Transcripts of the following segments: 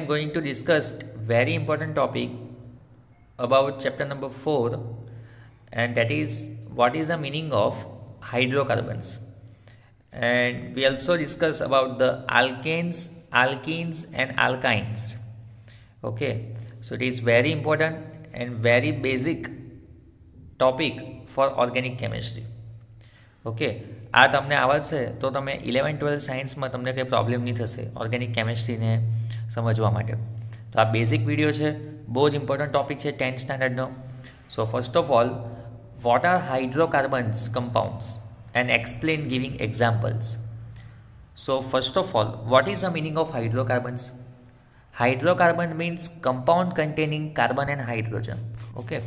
am going to discuss very important topic about chapter number 4, and that is what is the meaning of hydrocarbons. And we also discuss about the alkanes, alkenes and alkynes. Okay, so it is very important and very basic topic for organic chemistry. Okay, આ તમને આવડશે તો તમે 11-12 સાયન્સમાં તમને કંઈ problem નહીં થશે ઓર્ગેનિક કેમિસ્ટ્રીને સમજવા માટે. તો આ બેઝિક વિડીયો છે, બહુ જ ઇમ્પોર્ટન્ટ ટોપિક છે 10th સ્ટાન્ડર્ડનો. So first of all, what are hydrocarbons compounds and explain giving examples. So first of all, what is the meaning of hydrocarbons? Hydrocarbon means compound containing carbon and hydrogen. Okay,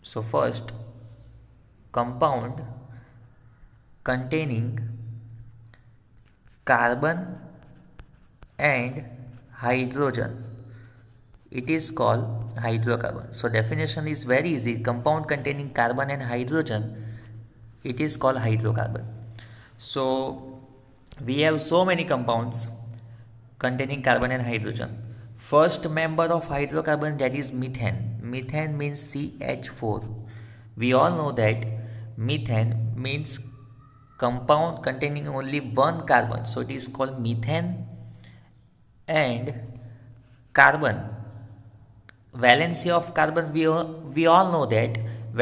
so first, compound containing carbon and hydrogen, it is called hydrocarbon. So definition is very easy. Compound containing carbon and hydrogen, it is called hydrocarbon. So we have so many compounds containing carbon and hydrogen. First member of hydrocarbon, that is methane. Methane means CH4. We all know that methane means compound containing only one carbon, so it is called methane. And carbon, valency of carbon, we all know that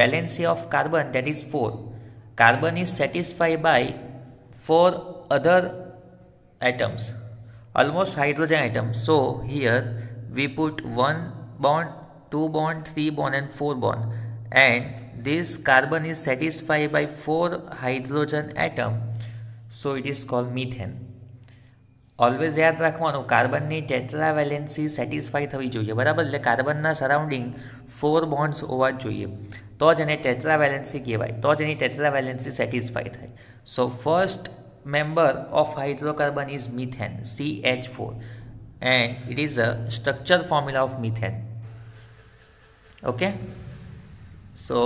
valency of carbon, that is 4. Carbon is satisfied by 4 other atoms, almost hydrogen atoms. So here we put 1 bond, 2 bond, 3 bond and 4 bond, and this carbon is satisfied by 4 hydrogen atom, so it is called methane. Always યાદ રાખવાનું, કાર્બનની ટેટ્રાવેલેન્સી satisfy થવી જોઈએ, બરાબર? એટલે કાર્બનના surrounding 4 bonds હોવા જોઈએ, તો જ એને ટેટ્રાવેલેન્સી કહેવાય, તો જ એની ટેટ્રાવેલેન્સી સેટિસ્ફાઈ થાય. So first member of hydrocarbon is methane, CH4, and it is a structure formula of methane. Okay, so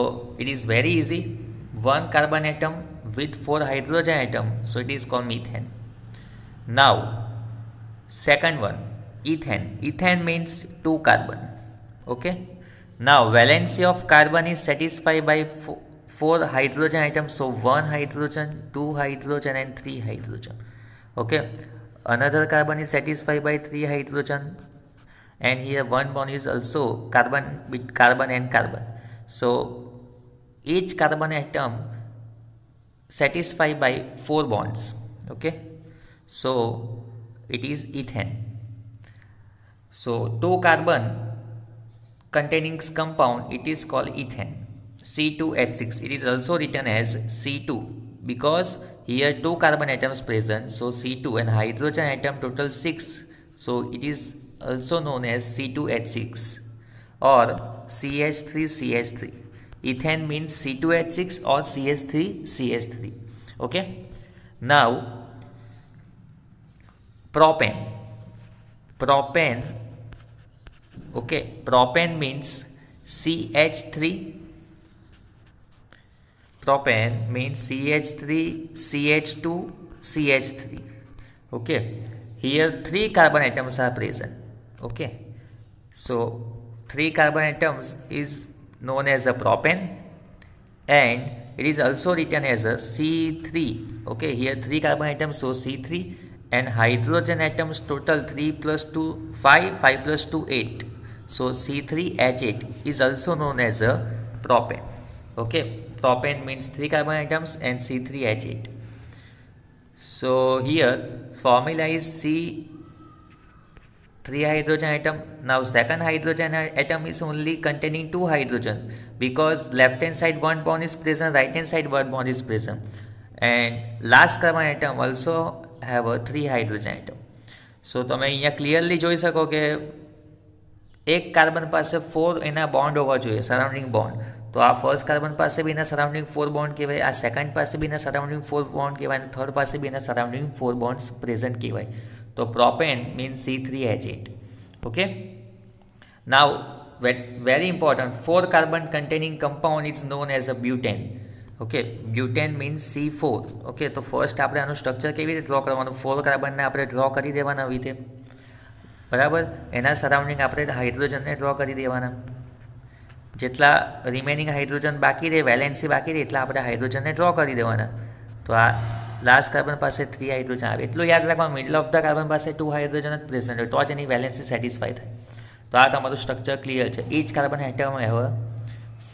it is very easy. 1 carbon atom with 4 hydrogen atom, so it is called methane. Now second one, ethane. Ethane means 2 carbon. Okay, now valency of carbon is satisfied by 4 hydrogen atoms, so 1 hydrogen, 2 hydrogen and 3 hydrogen. Okay, another carbon is satisfied by 3 hydrogen, and here 1 bond is also carbon with carbon and carbon, so each carbon atom satisfied by 4 bonds. Okay, so it is ethane. So 2 carbon containing compound, it is called ethane, C2H6. It is also written as C2 because here 2 carbon atoms present, so C2, and hydrogen atom total 6, so it is also known as C2H6 or CH3CH3. Ethane means C2H6 or CH3CH3. Okay, now propane. Propane, okay, propane means CH3. Propane means CH3, CH2, CH3. Okay, here 3 carbon atoms are present. Okay, so 3 carbon atoms is known as a propane, and it is also written as a C3. Okay, here 3 carbon atoms, so C3, and hydrogen atoms total 3 plus 2 5, 5 plus 2 8, so C3H8 is also known as a propane. Okay, propane means 3 carbon atoms and C3H8. So here formula is C3 hydrogen atom. Now second hydrogen atom is only containing 2 hydrogen because left hand side 1 bond is present, right hand side 1 bond is present, and last carbon atom also have a 3 hydrogen atom. So તમે અહીંયા clearly જોઈ શકો કે એક carbon પાસે 4 એના bond હોવા જોઈએ, સરાઉન્ડિંગ બોન્ડ. તો આ ફર્સ્ટ કાર્બન પાસે બી એના સરાઉન્ડિંગ 4 બોન્ડ કહેવાય, આ સેકન્ડ પાસે બી એના સરાઉન્ડિંગ 4 બોન્ડ કહેવાય, અને થર્ડ પાસે બી એના સરાઉન્ડિંગ 4 બોન્ડ્સ પ્રેઝન્ટ કહેવાય. તો propane means C3H8. Okay, now very important, 4 carbon containing compound is known as a butane. Okay, butane means C4. Okay, તો ફર્સ્ટ આપણે આનું સ્ટ્રક્ચર કેવી રીતે ડ્રો કરવાનું, 4 કાર્બનને આપણે ડ્રો કરી દેવાના આવી રીતે. બરાબર. એના સરાઉન્ડિંગ આપણે હાઇડ્રોજનને ડ્રો કરી દેવાના. જેટલા રિમેનિંગ હાઇડ્રોજન બાકી રહે, વેલેન્સી બાકી રહે, એટલા આપણે હાઇડ્રોજનને ડ્રો કરી દેવાના. તો આ લાસ્ટ કાર્બન પાસે 3 હાઇડ્રોજન આવે. એટલું યાદ રાખવાનું, મિડલ ઓફ ધ કાર્બન પાસે 2 હાઇડ્રોજન જ પ્રેઝન્ટ હોય તો જ એની વેલેન્સી સેટિસ્ફાય થાય. તો આ તમારું સ્ટ્રક્ચર ક્લિયર છે. Each carbon atom have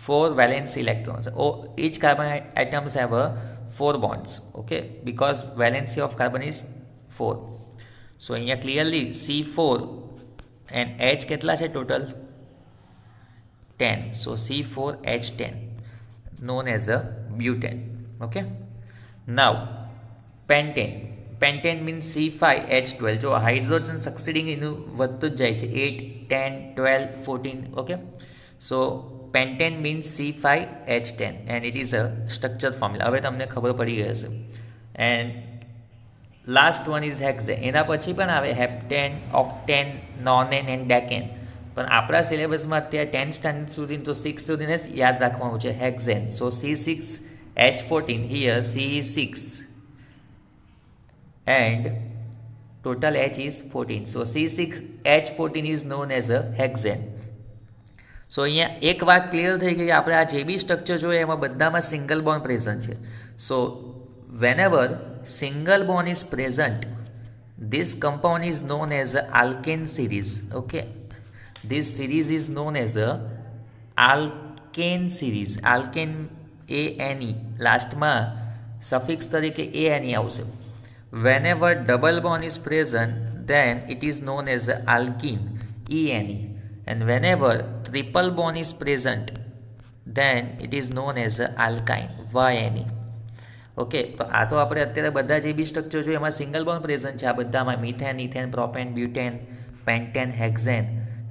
4 valence electrons, or each carbon atoms have 4 bonds, okay, because valency of carbon is 4. So here clearly C4 and H કેટલા છે total 10. So C4H10 known as a butane. Okay, now pentane means C5H12. જો hydrogen સક્સીડિંગ એનું વધતું જ જાય છે 8 10 12 14. Okay, so pentane means C5H10 and it is a structure formula. હવે તમને ખબર પડી ગઈ હશે. And last one is hexane. એના પછી પણ આવે હેપ્ટેન, ઓક્ટેન, નોનેન એન્ડ ડેકેન. પણ આપણા સિલેબસમાં અત્યારે 10 સ્ટાન્ડર્ડ સુધી તો 6 સુધીને જ યાદ રાખવાનું છે hexane. So C6H14 here C6 and total H is 14. So C6H14 is known as a hexane. સો અહીંયા એક વાત ક્લિયર થઈ ગઈ કે આપણે આ જે બી સ્ટ્રક્ચર જોઈએ એમાં બધામાં સિંગલ બોન્ડ પ્રેઝન્ટ છે. So whenever single bond is present, this compound is known as a alkane series. Okay, this series is known as a alkane series. Alkane ANE લાસ્ટમાં સફિક્સ તરીકે ANE આવશે. Whenever double bond is present then it is known as a alkene ENE, and whenever triple bond is present then it is known as a alkyne YNE. Okay, તો આ તો આપણે અત્યારે બધા જે બી સ્ટ્રક્ચર જોઈએ એમાં સિંગલ બોન્ડ પ્રેઝન્ટ છે. આ બધામાં methane, ethane, propane, butane, pentane, hexane.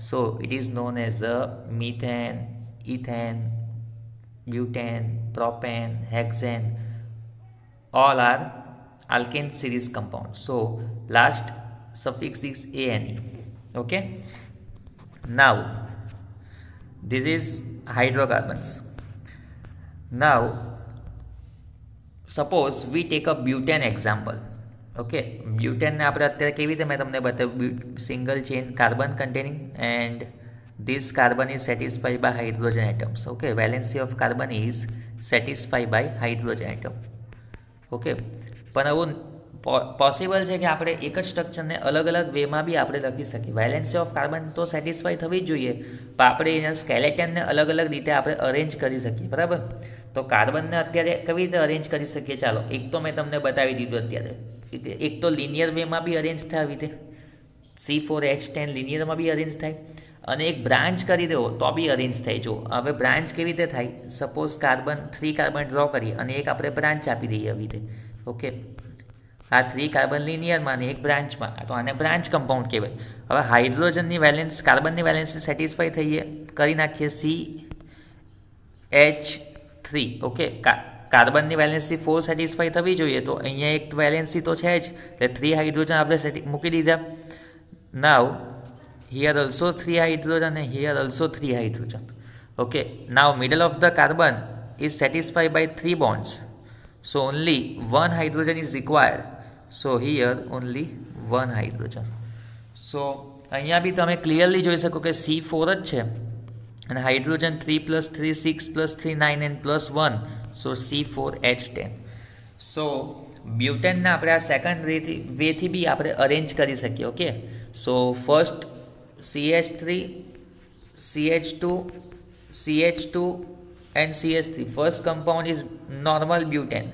So it is known as a methane, ethane, butane, propane, hexane, all are alkane series compounds. So last suffix is ane. Okay, now this is hydrocarbons. Now suppose we take a butane example. Okay, બ્યુટેનને આપણે અત્યારે કેવી રીતે મેં તમને બતાવ્યું, single chain carbon containing and this carbon is satisfied by hydrogen atoms. Okay, valency of carbon is satisfied by hydrogen atom. Okay, પણ આવું પોસિબલ છે કે આપણે એક જ સ્ટ્રક્ચરને અલગ અલગ વેમાં બી આપણે લખી શકીએ. વેલેન્સી ઓફ કાર્બન તો સેટિસ્ફાઈ થવી જ જોઈએ, પણ આપણે એના સ્કેલેટનને અલગ અલગ રીતે આપણે અરેન્જ કરી શકીએ. બરાબર, તો કાર્બનને અત્યારે કેવી રીતે અરેન્જ કરી શકીએ? ચાલો, એક તો મેં તમને બતાવી દીધું અત્યારે. એક તો લિનિયર વેમાં બી અરેન્જ થાય આવી રીતે, C4H10 લિનિયરમાં બી અરેન્જ થાય, અને એક બ્રાન્ચ કરી દેવો તો બી અરેન્જ થાય. જો હવે બ્રાન્ચ કેવી રીતે થાય, સપોઝ 3 કાર્બન ડ્રો કરીએ અને એક આપણે બ્રાન્ચ આપી દઈએ આવી રીતે. ઓકે, આ 3 કાર્બન લિનિયરમાં અને એક બ્રાન્ચમાં, તો આને બ્રાન્ચ કમ્પાઉન્ડ કહેવાય. હવે હાઇડ્રોજનની વેલેન્સ, કાર્બનની વેલેન્સી સેટિસ્ફાઈ થઈએ, કરી નાખીએ CH3. ઓકે, કાર્બનની વેલેન્સી 4 સેટિસ્ફાઈ થવી જોઈએ, તો અહીંયા એક વેલેન્સી તો છે જ, એટલે 3 હાઇડ્રોજન આપણે મૂકી દીધા. નાવ here also 3 hydrogen and here also 3 hydrogen. Okay, now middle of the carbon is satisfied by 3 bonds, so only 1 hydrogen is required. So here only 1 hydrogen. So અહીંયા બી તમે ક્લિયરલી જોઈ શકો કે C4 જ છે અને hydrogen 3 + 3 6 + 3 9 and +1, so C4H10. so બ્યુટેનને આપણે આ સેકન્ડ વેથી બી આપણે અરેન્જ કરી શકીએ. Okay, so first CH3, CH2, CH2 and CH3. First compound is normal butane.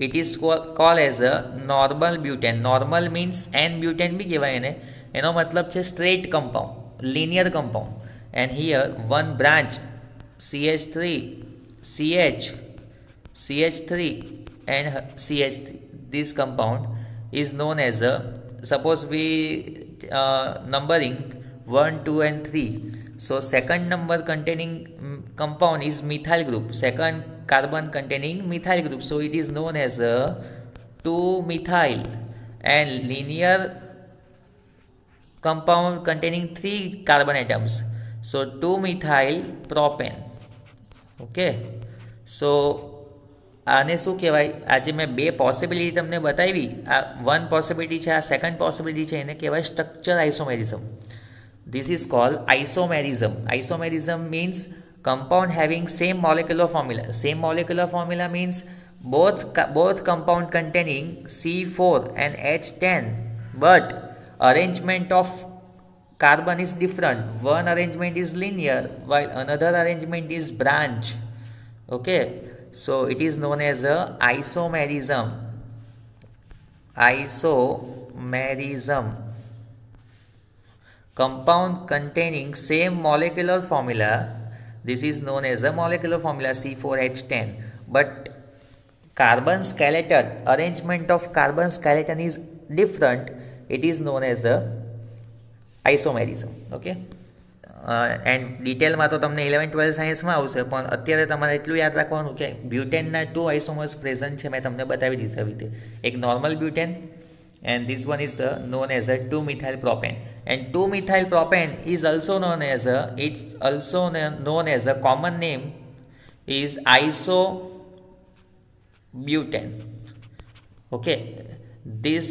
It is called as a normal butane. Normal means N-butane भी कहेवाय ने. એનો મતલબ છે straight compound, linear compound. And here one branch CH3, CH, CH3 and CH3. This compound is known as a, suppose we numbering 1, 2 and 3. So second number containing compound is methyl group, second carbon containing methyl group, so it is known as a 2-methyl. And linear compound containing 3 carbon atoms, so 2-methyl propane. Okay, so આને શું કહેવાય? આજે મેં 2 possibility તમને બતાવી. આ 1 possibility છે, આ સેકન્ડ પોસિબિલિટી છે, એને કહેવાય structure આઇસોમેરિઝમ. This is called isomerism. Isomerism means compound having same molecular formula. Same molecular formula means both compound containing C4 and H10, but arrangement of carbon is different. One arrangement is linear while another arrangement is branch. Okay, so it is known as a isomerism. Isomerism. Compound containing same molecular formula. This is known as a molecular formula C4H10, but carbon skeleton, arrangement of carbon skeleton is different. It is known as a isomerism. Okay, and ડિટેલમાં તો તમને 11-12 સાયન્સમાં આવશે, પણ અત્યારે તમારે એટલું યાદ રાખવાનું કે બ્યુટેનના 2 આઇસોમર્સ પ્રેઝન્ટ છે, મેં તમને બતાવી દીધા રીતે. એક normal butane and this one is known as a 2-methyl propane, and 2-methyl propane is also known as a common name is isobutane. Okay, this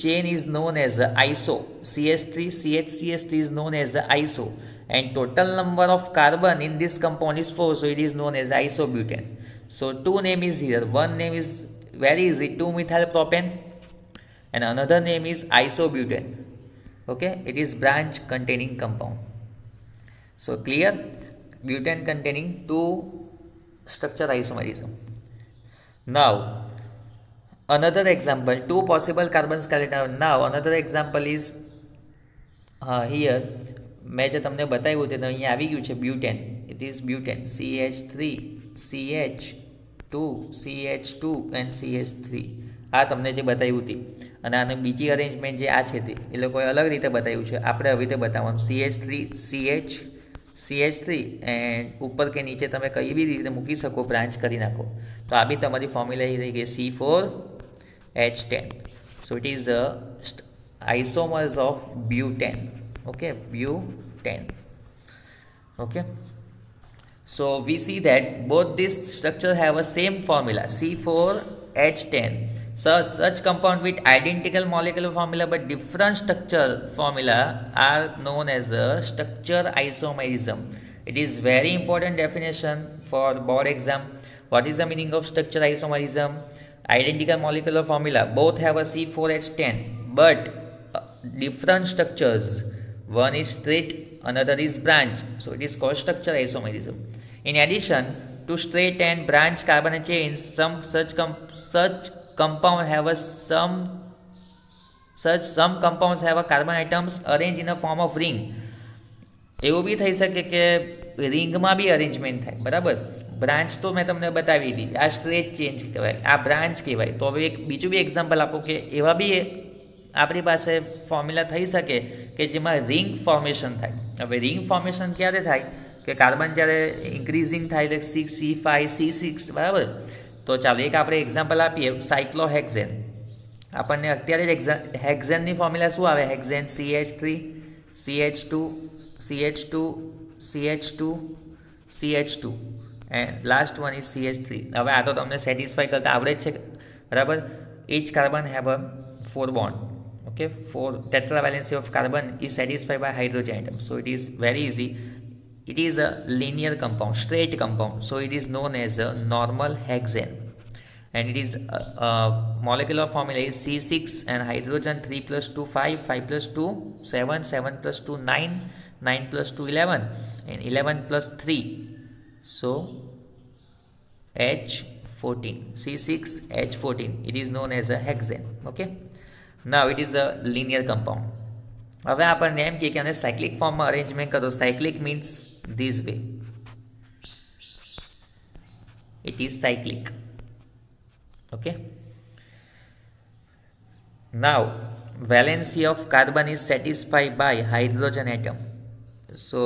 chain is known as iso. CH3 CHCH3 is known as iso, and total number of carbon in this compound is 4, so it is known as isobutane. So two name is here. One name is very easy, 2-methyl propane, and another name is isobutane. Okay, it is branch containing compound. So clear? Butane containing 2 structure isomerism. Now another example, 2 possible carbon skeleton. Now another example is here મેં જે તમને બતાવ્યું તે અહીંયા આવી ગયું છે butane. It is butane, CH3 CH2 CH2 and CH3. આ તમને જે બતાવ્યું હતી, અને આને બીજી અરેન્જમેન્ટ જે આ છે તે એ લોકોએ અલગ રીતે બતાવ્યું છે. આપણે આવી રીતે બતાવવાનું CH3 CH3 એન્ડ ઉપર કે નીચે તમે કઈ બી રીતે મૂકી શકો, બ્રાન્ચ કરી નાખો. તો આ બી તમારી ફોર્મ્યુલા એ રહી ગઈ C4H10. So it is isomers of butane. Okay, butane. Okay, so we see that both these structures have a same formula C4H10. So such compound with identical molecular formula but different structure formula are known as a structure isomerism. It is very important definition for board exam. What is the meaning of structure isomerism? Identical molecular formula, both have a C4H10 but different structures. One is straight, another is branch, so it is called structure isomerism. In addition to straight and branch carbon chains, some compounds have a carbon atoms arranged in a form of ring. એવું બી થઈ શકે કે રિંગમાં બી arrangement થાય, બરાબર. Branch તો મેં તમને બતાવી દીધી, આ સ્ટ્રેટ ચેન્જ કહેવાય, આ બ્રાન્ચ કહેવાય. તો હવે એક બીજું બી એક્ઝામ્પલ આપો કે એવા બી આપણી પાસે ફોર્મ્યુલા થઈ શકે કે જેમાં રિંગ ફોર્મેશન થાય. હવે રિંગ ફોર્મેશન ક્યારે થાય કે કાર્બન જ્યારે ઇન્ક્રીઝિંગ થાય, એટલે 6C5 C6, બરાબર. તો ચાલો એક આપણે એક્ઝામ્પલ આપીએ, સાયક્લોહેક્ઝેન. આપણને અત્યારે જ હેક્ઝેનની ફોર્મ્યુલા શું આવે? Hexane CH3 CH2 CH2 CH2 CH2 and last one is CH3. હવે આ તો તમને સેટિસ્ફાઈ કરતા આવડે જ છે, બરાબર. each carbon have a 4 bond. Okay, 4 tetravalency of carbon is satisfied by hydrogen atom, so it is very easy. It is a linear compound, straight compound, so it is known as a normal hexane, and it is molecular formula is C6 and hydrogen 3 plus 2 5 5 plus 2 7 7 plus 2 9 9 plus 2 11 and 11 plus 3, so H14, C6H14. It is known as a hexane. Okay, now it is a linear compound. હવે આપણને એમ કે આને cyclic ફોર્મમાં arrangement કરો. Cyclic means this way, it is cyclic. Okay, now valency of carbon is satisfied by hydrogen atom, so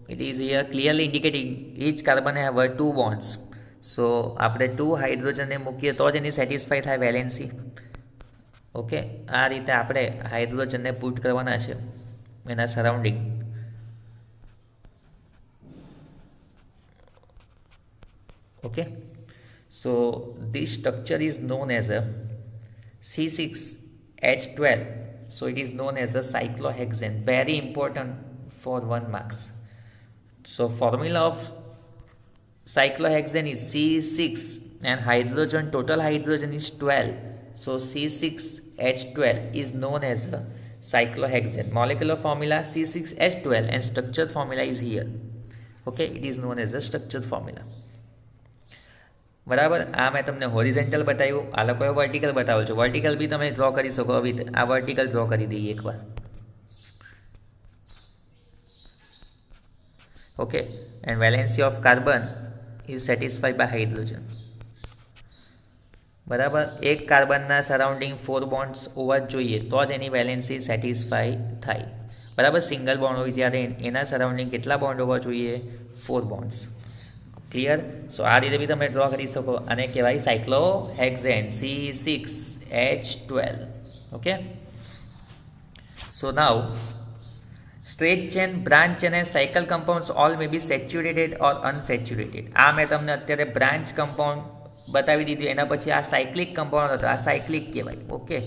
it is here clearly indicating each carbon have 2 bonds. So આપણે 2 હાઇડ્રોજનને મૂકીએ તો જ એની સેટિસ્ફાઈ થાય valency. Okay, આ રીતે આપણે હાઇડ્રોજનને put કરવાના છે એના surrounding. Okay, so this structure is known as a C6H12 So it is known as a cyclohexane. Very important for 1 marks. So formula of cyclohexane is C6 and hydrogen, total hydrogen is 12. So C6H12 is known as a cyclohexane. Molecular formula C6H12 and structured formula is here. Okay, it is known as a structured formula. बराबर आ मैं तमने horizontal बताव्યું आ लोकोए vertical बताव्યું છે vertical भी તમે draw કરી શકો આવી આ વર્ટિકલ ડ્રો કરી દઈએ એકવાર okay and valency of carbon is satisfied by hydrogen બરાબર એક કાર્બનના સરાઉન્ડિંગ 4 બોન્ડ્સ હોવા જ જોઈએ તો જ એની વેલેન્સી સેટિસ્ફાઈ થાય બરાબર સિંગલ બોન્ડ હોય ત્યારે એના સરાઉન્ડિંગ કેટલા બોન્ડ હોવા જોઈએ 4 બોન્ડ્સ क्लियर सो आ रीते भी तमे ड्रॉ करी सको आने कहेवाय cyclohexane C6H12 okay so now straight chain branch chain and cycle compounds all may be saturated or unsaturated आ मैं तमने अत्यारे ब्रांच कंपाउंड बतावी दीधुं एना पछी आ साइक्लिक कंपाउंड हतो आ साइक्लिक कहेवाय okay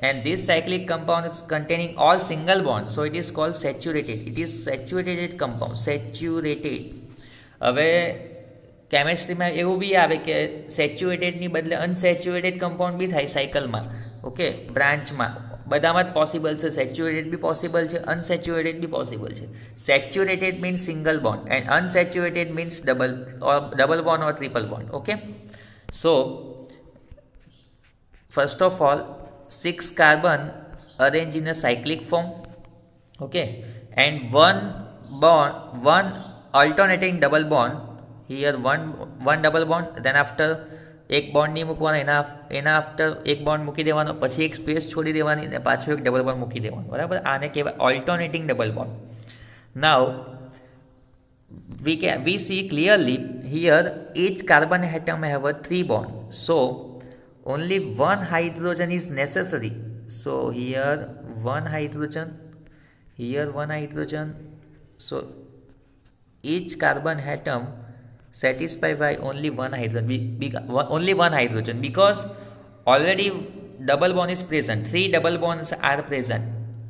and this cyclic compound is containing all single bonds so it is called saturated it is saturated compound saturated હવે કેમેસ્ટ્રીમાં એવું બી આવે કે સેચ્યુરેટેડની બદલે અનસેચ્યુરેટેડ કમ્પાઉન્ડ બી થાય સાયકલમાં ઓકે બ્રાન્ચમાં બધામાં જ પોસિબલ છે સેચ્યુરેટેડ બી પોસિબલ છે અનસેચ્યુરેટેડ બી પોસિબલ છે saturated means single bond and unsaturated means double bond or triple bond okay so first of all 6 carbon arranged in a cyclic form okay and one alternating double bond here one double bond then after एक bond नहीं मूकवानो एना after एक bond मूकी देवानो पछी एक space छोड़ी देवानी ने पाछो एक डबल बॉन्ड मूकी देवानो बराबर आने कहेवाय alternating double bond now we see clearly here each carbon atom have a 3 bond so only one hydrogen is necessary so here one hydrogen so each carbon atom satisfied by only one hydrogen because already double bond is present 3 double bonds are present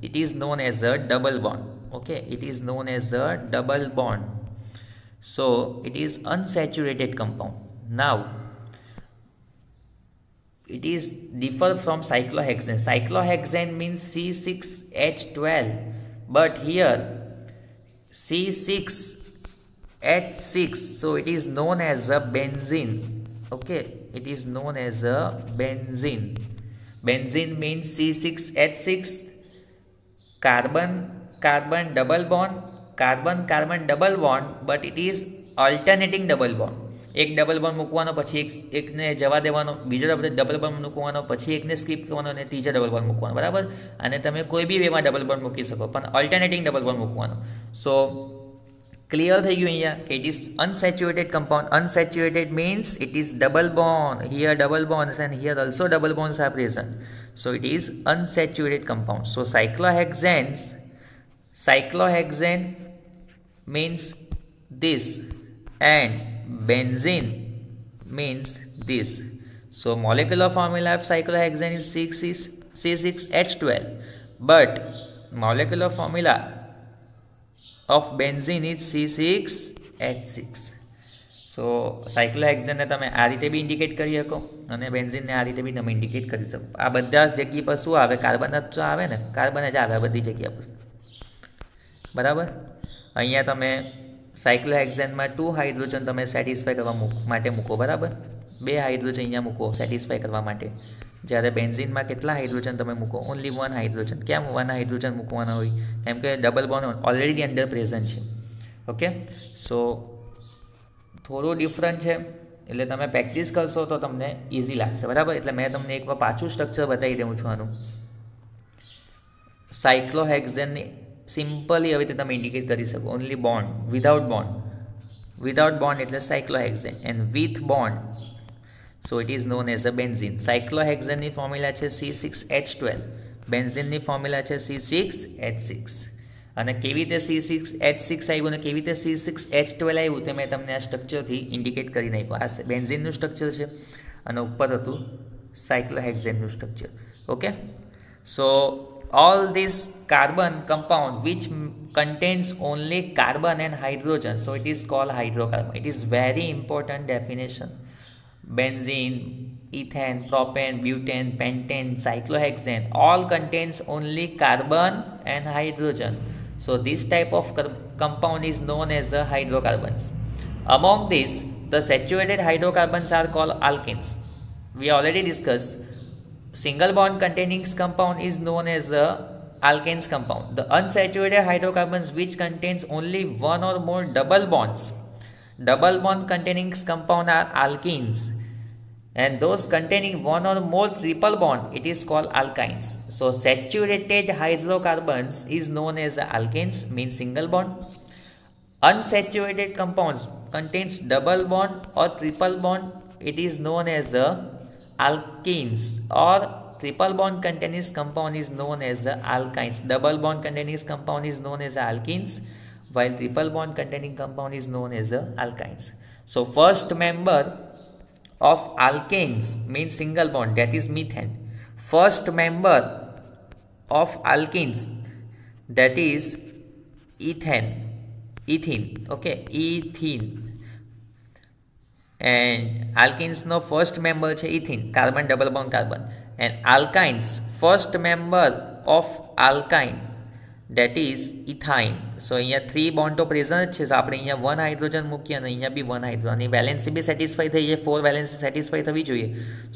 it is known as a double bond okay it is known as a double bond so it is unsaturated compound now it is differ from cyclohexane cyclohexane means C6H12 but here C6H6 so it is known as a benzene okay it is known as a benzene means C6H6 carbon double bond carbon double bond but it is alternating double bond एक double bond मूकवानो पछी एक ने जवा देवानो बीजो double bond मूकवानो पछी एक ने skip करवानो ने तीजा डबल बॉन्ड मूकवानो बराबर अने तमे कोई बी वेमा डबल बॉन्ड मूकी सको पण अल्टरनेटिंग डबल बॉन्ड मूकवानो सो क्लियर થઈ ગયું અહીંયા કે it is unsaturated compound unsaturated means it is double bond here double bonds and here also double bonds are present so it is unsaturated compound so cyclohexane means this and benzene means this so molecular formula of cyclohexane is C6H12 but molecular formula of benzene is C6H6 so cyclohexane ने तमे आ रीते भी indicate करी सको अने benzene ने आ रीते भी तमे इंडिकेट करी सको आ बधा जग्या पर शुं आवे कार्बन ज आवे ने कार्बन ज आवे बधी जग्या पर बराबर अहींया तमे साइक्लोहेक्सेन में 2 हाइड्रोजन तमे सेटिस्फाई करवा माटे मूको बराबर 2 हाइड्रोजन अहींया मूको सेटिस्फाई करवा माटे જ્યારે બેન્ઝીન में કેટલા हाइड्रोजन तमे मूको ओनली 1 हाइड्रोजन केम 1 हाइड्रोजन मूकवाना होय केम के double bond already under present है ओके सो थोड़ो डिफरंट है એટલે તમે પ્રેક્ટિસ કરશો તો તમને ઇઝી લાગશે બરાબર એટલે મેં તમને એકવાર પાછું સ્ટ્રક્ચર બતાવી દઉં છું આનું સાયક્લોહેક્સેનની સિમ્પલી હવે તમે ઇન્ડિકેટ કરી શકો ઓનલી બોન્ડ વિધાઉટ બોન્ડ એટલે cyclohexane and with bond so it is known as a benzene cyclohexane ની ફોર્મ્યુલા છે C6H12 બેન્ઝીન ની ફોર્મ્યુલા છે C6H6 અને કેવી રીતે C6H6 આવ્યું અને કેવી રીતે C6H12 આવ્યું તે મેં તમને આ સ્ટ્રક્ચરથી ઇન્ડિકેટ કરી નાખ્યું આ બેન્ઝીનનું સ્ટ્રક્ચર છે અને ઉપર હતું સાયક્લોહેક્સેનનું structure okay so all this carbon compound which contains only carbon and hydrogen, so it is called hydrocarbon. It is very important definition. Benzene, ethane, propane, butane, pentane, cyclohexane all contains only carbon and hydrogen. So this type of compound is known as the hydrocarbons. Among these, the saturated hydrocarbons are called alkenes. We already discussed single bond containing compound is known as a alkanes compound. The unsaturated hydrocarbons which contains only one or more double bonds, double bond containing compound are alkenes, and those containing one or more triple bond, it is called alkynes. So saturated hydrocarbons is known as alkanes, means single bond. Unsaturated compounds contains double bond or triple bond, it is known as alkenes, or triple bond containing compound is known as alkynes. Double bond containing compound is known as alkenes, while triple bond containing compound is known as alkynes. So first member of alkanes means single bond, that is methane. First member of alkenes, that is ethane. Okay, ethene. And alkenes no first member છે ethene, carbon double bond carbon. And alkynes first member of alkyne, that is ethyne. So અહીંયા 3 bond તો present છે, so આપણે અહીંયા 1 hydrogen મૂકીએ અને અહીંયા બી 1 hydrogen, અને વેલેન્સી બી સેટિસ્ફાઈ થઈ જાય, 4 વેલેન્સી સેટિસ્ફાઈ થવી જોઈએ.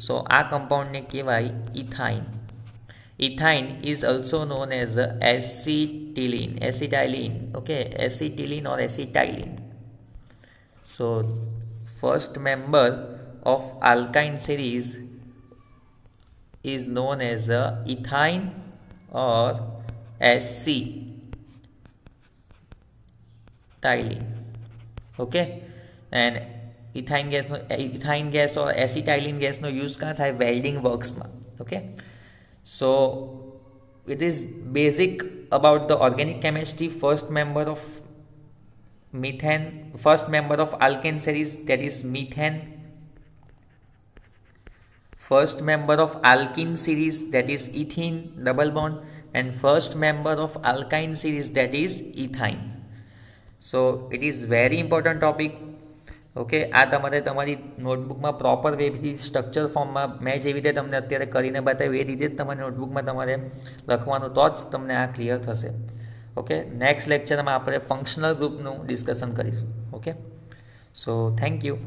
સો આ કમ્પાઉન્ડને કહેવાય ethyne. Ethine is also known as acetylene, okay, acetylene or acetylene. So first member of alkyne series is known as ethine or acetylene, okay. And ethine gas or acetylene gas no use का था welding works में, okay. So it is basic about the organic chemistry. First member of methane, first member of alkane series, that is methane. First member of alkene series, that is ethene double bond, and first member of alkyne series, that is ethyne. So it is very important topic. Okay, આ તમારે તમારી નોટબુકમાં proper વેથી structure ફોર્મમાં મેં જેવી રીતે તમને અત્યારે કરીને બતાવ્યું એ રીતે જ તમારી નોટબુકમાં તમારે લખવાનું, તો જ તમને આ ક્લિયર થશે. ઓકે, નેક્સ્ટ લેક્ચરમાં આપણે ફંક્શનલ ગ્રુપનું ડિસ્કશન કરીશું. Okay, so thank you.